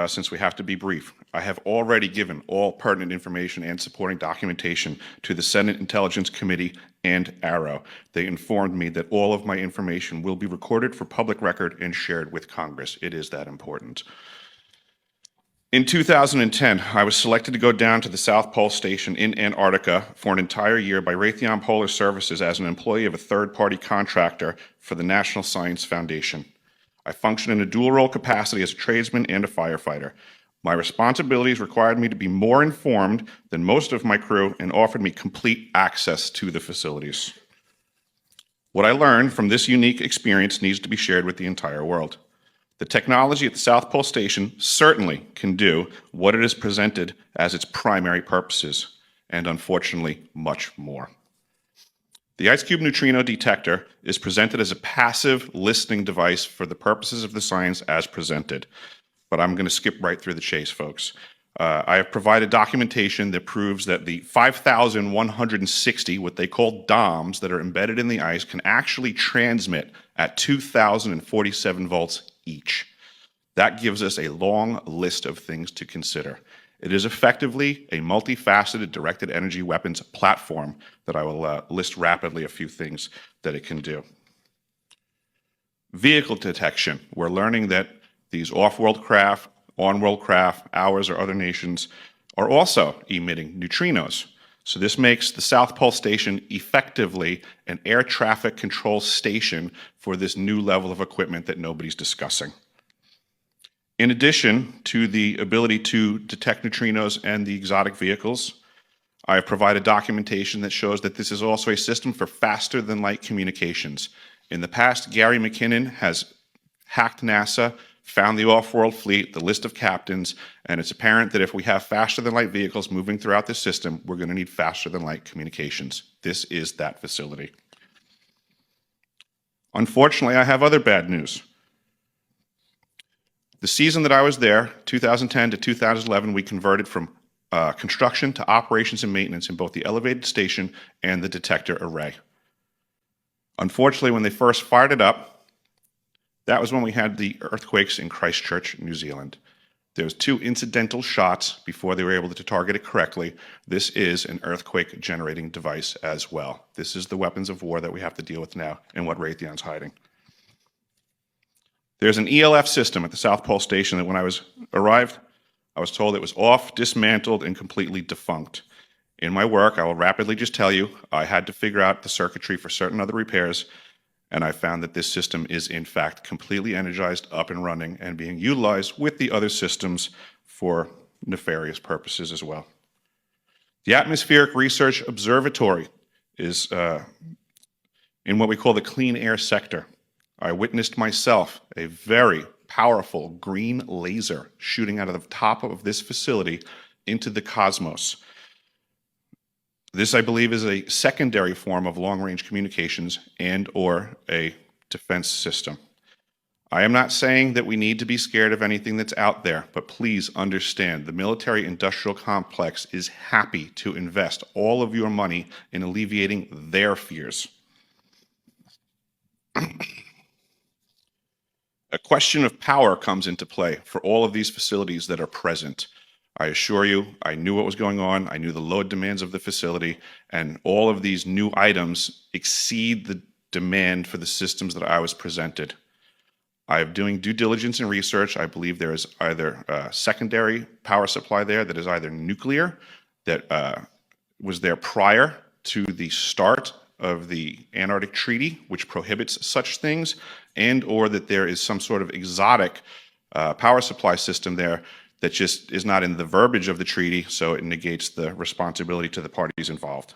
since we have to be brief. I have already given all pertinent information and supporting documentation to the Senate Intelligence Committee and AARO. They informed me that all of my information will be recorded for public record and shared with Congress. It is that important. In 2010, I was selected to go down to the South Pole Station in Antarctica for an entire year by Raytheon Polar Services as an employee of a third-party contractor for the National Science Foundation. I function in a dual-role capacity as a tradesman and a firefighter. My responsibilities required me to be more informed than most of my crew and offered me complete access to the facilities. What I learned from this unique experience needs to be shared with the entire world. The technology at the South Pole Station certainly can do what it is presented as its primary purposes, and unfortunately, much more. The IceCube neutrino detector is presented as a passive listening device for the purposes of the science as presented. But I'm going to skip right through the chase, folks. I have provided documentation that proves that the 5,160, what they call DOMs, that are embedded in the ice can actually transmit at 2,047 volts each. That gives us a long list of things to consider. It is effectively a multifaceted directed energy weapons platform that I will list rapidly a few things that it can do. Vehicle detection. We're learning that these off-world craft, on-world craft, ours or other nations, are also emitting neutrinos. So this makes the South Pole Station effectively an air traffic control station for this new level of equipment that nobody's discussing. In addition to the ability to detect neutrinos and the exotic vehicles, I have provided documentation that shows that this is also a system for faster than light communications. In the past, Gary McKinnon has hacked NASA, found the off-world fleet, the list of captains, and it's apparent that if we have faster than light vehicles moving throughout the system, we're going to need faster than light communications. This is that facility. Unfortunately, I have other bad news. The season that I was there, 2010 to 2011, we converted from construction to operations and maintenance in both the elevated station and the detector array. Unfortunately, when they first fired it up, that was when we had the earthquakes in Christchurch, New Zealand. There was 2 incidental shots before they were able to target it correctly. This is an earthquake generating device as well. This is the weapons of war that we have to deal with now and what Raytheon's hiding. There's an ELF system at the South Pole Station that when I arrived, I was told it was off, dismantled, and completely defunct. In my work, I will rapidly just tell you, I had to figure out the circuitry for certain other repairs, and I found that this system is in fact completely energized, up and running, and being utilized with the other systems for nefarious purposes as well. The Atmospheric Research Observatory is in what we call the clean air sector. I witnessed myself a very powerful green laser shooting out of the top of this facility into the cosmos. This, I believe, is a secondary form of long-range communications and or a defense system. I am not saying that we need to be scared of anything that's out there, but please understand the military-industrial complex is happy to invest all of your money in alleviating their fears. A question of power comes into play for all of these facilities that are present. I assure you, I knew what was going on, I knew the load demands of the facility, and all of these new items exceed the demand for the systems that I was presented. I am doing due diligence and research. I believe there is either a secondary power supply there that is either nuclear, that was there prior to the start of the Antarctic Treaty, which prohibits such things, and or that there is some sort of exotic power supply system there that just is not in the verbiage of the treaty, so it negates the responsibility to the parties involved.